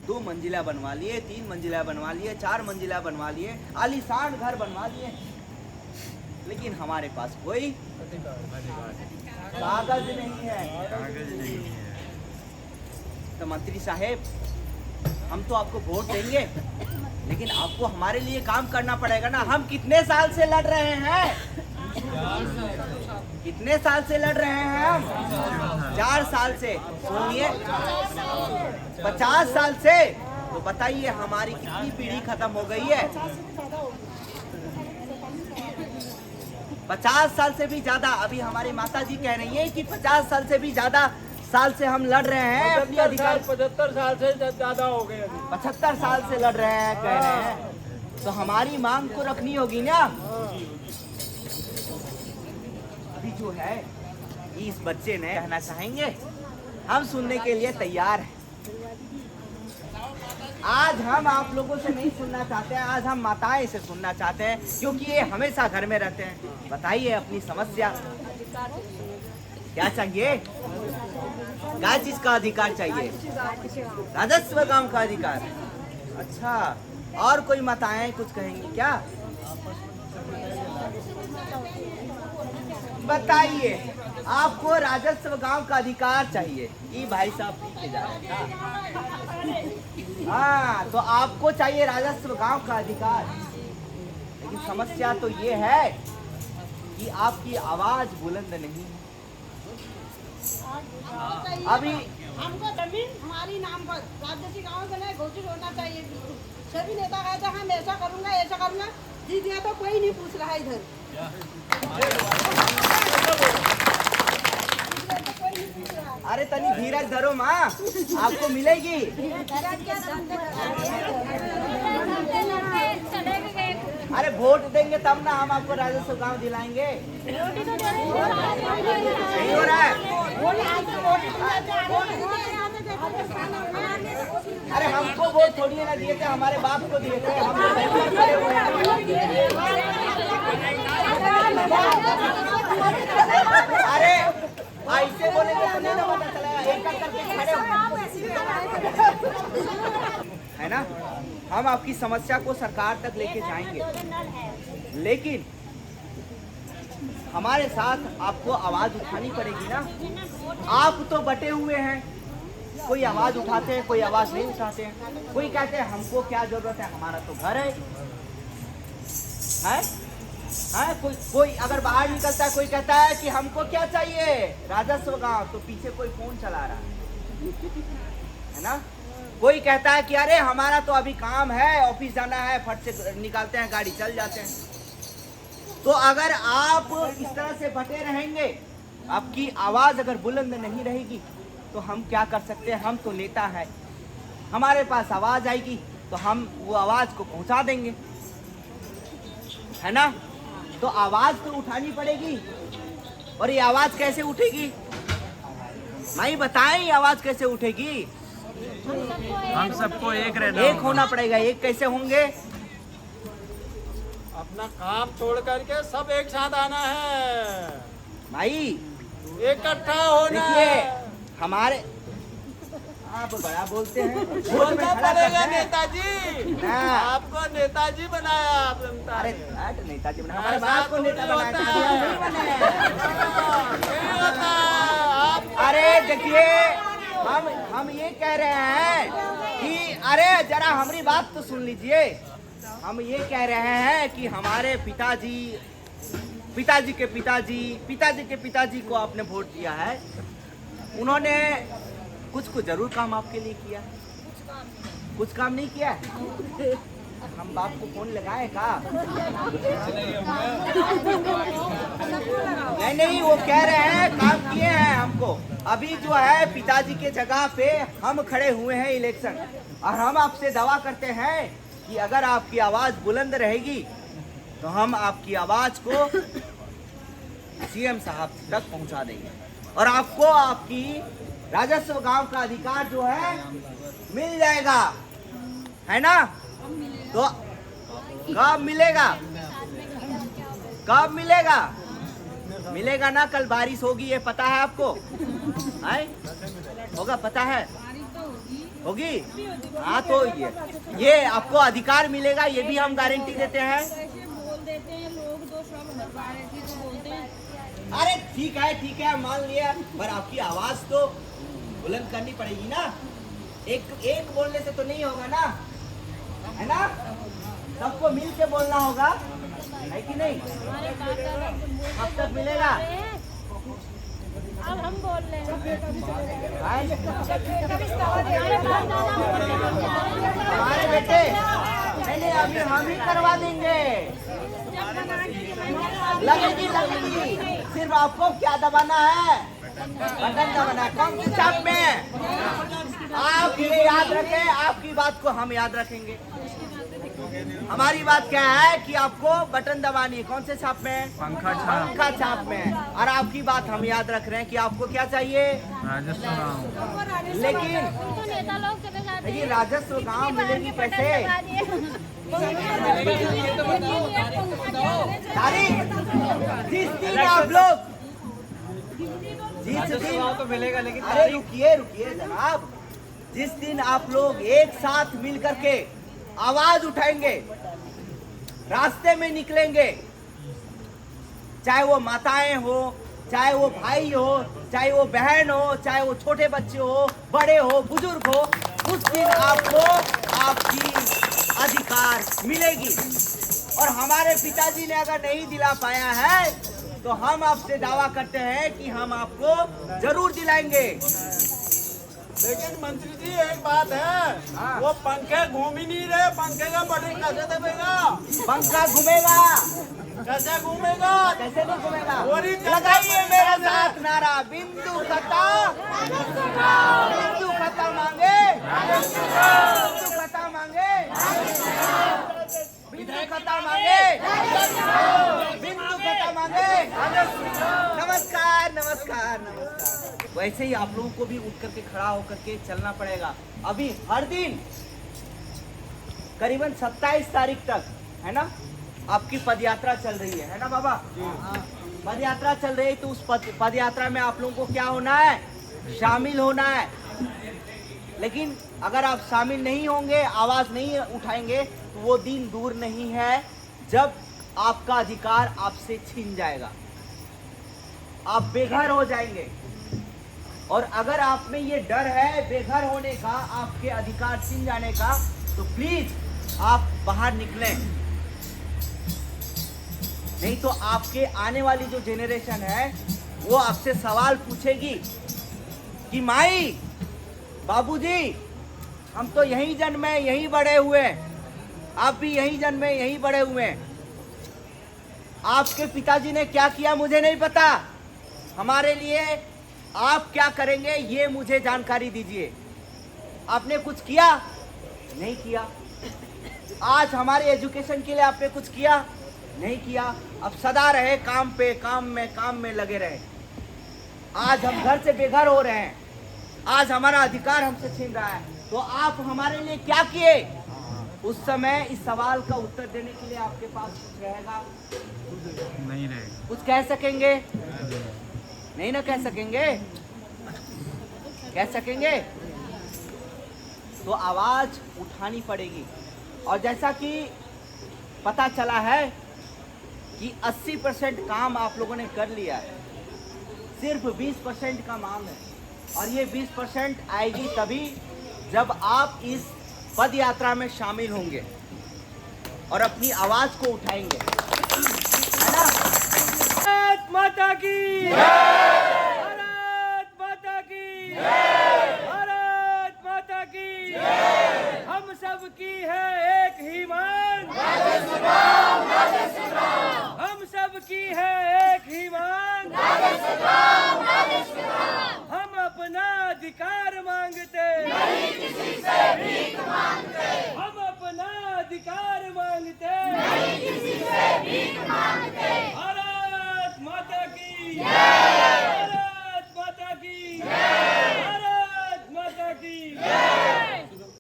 2 मंजिला बनवा लिए, 3 मंजिला बनवा लिए, 4 मंजिला बनवा लिए, आलीशान घर बनवा लिए, लेकिन हमारे पास कोई कागज नहीं है। तो मंत्री साहेब, हम तो आपको वोट देंगे, लेकिन आपको हमारे लिए काम करना पड़ेगा ना। हम कितने साल से लड़ रहे हैं? कितने साल से लड़ रहे हैं हम? 4 साल से। सुनिए, 50 साल से। तो बताइए हमारी कितनी पीढ़ी खत्म हो गई है? 50 साल से भी ज्यादा। अभी हमारी माता जी कह रही है कि 50 साल से भी ज्यादा साल से हम लड़ रहे हैं अपने अधिकार। 75 साल से ज्यादा हो गए। 75 साल से लड़ रहे हैं, कह रहे हैं। तो हमारी मांग को रखनी होगी ना। अभी जो है इस बच्चे ने कहना चाहेंगे, हम सुनने के लिए तैयार हैं। आज हम आप लोगों से नहीं सुनना चाहते हैं, आज हम माताएं से सुनना चाहते हैं, क्योंकि ये हमेशा घर में रहते हैं। बताइए अपनी समस्या क्या चाहिए? क्या चीज का अधिकार चाहिए? राजस्व गांव का अधिकार। अच्छा, और कोई माताएं कुछ कहेंगी क्या? बताइए, आपको राजस्व गांव का अधिकार चाहिए। ये भाई साहब पी के जा रहे हैं। हाँ, तो आपको चाहिए राजस्व गांव का अधिकार, लेकिन समस्या तो ये है कि आपकी आवाज बुलंद नहीं है। अभी हमको जमीन हमारी नाम पर राजस्व गाँव में घोषित होना चाहिए। सभी नेता कहते हैं हम ऐसा करूंगा ऐसा करूंगा, जी दिया तो कोई नहीं पूछ रहा इधर। अरे तनी धीरज धरो माँ, आपको मिलेगी। अरे वोट देंगे तब ना हम आपको राजस्व गांव दिलाएंगे। नहीं हो रहा है। अरे हमको वोट थोड़ी ना दिए थे, हमारे बाप को दिए थे। हम खड़े हुए हैं। अरे ऐसे बोलेंगे तो नहीं ना पता चलेगा। एक करके खड़े है ना। हम आपकी समस्या को सरकार तक लेके जाएंगे, लेकिन हमारे साथ आपको आवाज उठानी पड़ेगी ना। आप तो बटे हुए हैं, कोई आवाज उठाते हैं, कोई आवाज नहीं उठाते हैं। कोई कहते हैं हमको क्या जरूरत है, हमारा तो घर है। कोई अगर बाहर निकलता है, कोई कहता है कि हमको क्या चाहिए, राजस्व गांव, तो पीछे कोई फोन चला रहा है ना। कोई कहता है कि अरे हमारा तो अभी काम है, ऑफिस जाना है, फट से निकालते हैं गाड़ी, चल जाते हैं। तो अगर आप इस तरह से बटे रहेंगे, आपकी आवाज अगर बुलंद नहीं रहेगी, तो हम क्या कर सकते हैं? हम तो नेता है, हमारे पास आवाज आएगी तो हम वो आवाज को पहुंचा देंगे, है ना। तो आवाज तो उठानी पड़ेगी। और ये आवाज कैसे उठेगी? माई बताएं, ये आवाज कैसे उठेगी? हम सबको एक रहना, एक होना पड़ेगा। एक कैसे होंगे? अपना काम छोड़ करके सब एक साथ आना है, भाई इकट्ठा होना देखिए, है। हमारे आप बड़ा बोलते हैं, बोलना पड़ेगा नेताजी। हाँ। आपको नेताजी बनाया आप जनता अरे ने। हट, नेताजी बना, हमारे बाप को नेता बनाया, होता किसी है। और नहीं बनाया। नहीं होता है। आप अरे देखिए, हम ये कह रहे हैं कि अरे जरा हमारी बात तो सुन लीजिए। हम ये कह रहे हैं कि हमारे पिताजी के पिताजी को आपने वोट दिया है, उन्होंने कुछ जरूर काम आपके लिए किया, कुछ काम नहीं किया। हम बाप को फोन लगाए का? नहीं, वो कह रहे हैं काम किए हैं हमको। अभी जो है पिताजी के जगह पे हम खड़े हुए हैं इलेक्शन, और हम आपसे दावा करते हैं कि अगर आपकी आवाज बुलंद रहेगी तो हम आपकी आवाज को सीएम साहब तक पहुंचा देंगे, और आपको आपकी राजस्व गांव का अधिकार जो है मिल जाएगा, है ना। तो कब मिलेगा? कब मिलेगा? मिलेगा ना, कल बारिश होगी, ये पता है आपको? है? होगा, पता है? होगी। हाँ तो ये आपको अधिकार मिलेगा, ये भी हम गारंटी देते हैं। बोल देते हैं लोग तो सब बोलते हैं। अरे ठीक है मान लिया, पर आपकी आवाज तो बुलंद करनी पड़ेगी ना। एक बोलने से तो नहीं होगा ना, है ना? सबको मिल के बोलना होगा, है कि नहीं? कब तक मिलेगा? अब हम बोल रहे हैं। हमारे बेटे नहीं अभी हम ही करवा देंगे। लगेगी। सिर्फ आपको क्या दबाना है? बटन दबाना है। कौन सी चाप में? आप ये याद रखें, आपकी बात को हम याद रखेंगे। हमारी बात क्या है कि आपको बटन दबानी है। कौन से छाप में? पंखा छाप में। और आपकी बात हम याद रख रहे हैं कि आपको क्या चाहिए? लेकिन राजस्व गांव मिलेगी कैसे? जिस दिन आप लोग तो मिलेगा, लेकिन अरे रुकिए जनाब, जिस दिन आप लोग एक साथ मिल करके आवाज उठाएंगे, रास्ते में निकलेंगे, चाहे वो माताएं हो, चाहे वो भाई हो, चाहे वो बहन हो, चाहे वो छोटे बच्चे हो, बड़े हो, बुजुर्ग हो, उस दिन आपको आपकी अधिकार मिलेगी। और हमारे पिताजी ने अगर नहीं दिला पाया है तो हम आपसे दावा करते हैं कि हम आपको जरूर दिलाएंगे। लेकिन मंत्री जी एक बात है, वो पंखे घूम ही नहीं रहे, पंखे का बटन कैसे दबेगा? पंखा घूमेगा। कैसे घूमेगा? कैसे नहीं घूमेगा? वही लगाइए मेरे साथ नारा, बिंदु खता मांगे, बिंदु खता मांगे, बिंदु खता मांगे, बिंदु खता मांगे। नमस्कार। वैसे ही आप लोगों को भी उठ करके खड़ा होकर के चलना पड़ेगा। अभी हर दिन करीबन 27 तारीख तक, है ना, आपकी पदयात्रा चल रही है ना बाबा? पदयात्रा चल रही है, तो उस पदयात्रा में आप लोगों को क्या होना है? शामिल होना है। लेकिन अगर आप शामिल नहीं होंगे, आवाज नहीं उठाएंगे, तो वो दिन दूर नहीं है जब आपका अधिकार आपसे छीन जाएगा, आप बेघर हो जाएंगे। और अगर आप में ये डर है बेघर होने का, आपके अधिकार छीन जाने का, तो प्लीज आप बाहर निकलें। नहीं तो आपके आने वाली जो जेनरेशन है वो आपसे सवाल पूछेगी कि माई, बाबूजी, हम तो यहीं जन्मे, यहीं बड़े हुए, आप भी यहीं जन्मे, यहीं बड़े हुए, आपके पिताजी ने क्या किया मुझे नहीं पता, हमारे लिए आप क्या करेंगे ये मुझे जानकारी दीजिए। आपने कुछ किया? नहीं किया। आज हमारे एजुकेशन के लिए आपने कुछ किया? नहीं किया। अब सदा रहे काम में लगे रहे। आज हम घर से बेघर हो रहे हैं, आज हमारा अधिकार हमसे छीन रहा है, तो आप हमारे लिए क्या किए? उस समय इस सवाल का उत्तर देने के लिए आपके पास कुछ रहेगा? नहीं रहेगा। कुछ कह सकेंगे? नहीं ना कह सकेंगे? कह सकेंगे? तो आवाज उठानी पड़ेगी। और जैसा कि पता चला है कि 80% काम आप लोगों ने कर लिया है, सिर्फ 20% का मांग है। और ये 20% आएगी तभी जब आप इस पद यात्रा में शामिल होंगे और अपनी आवाज को उठाएंगे, है ना? माता की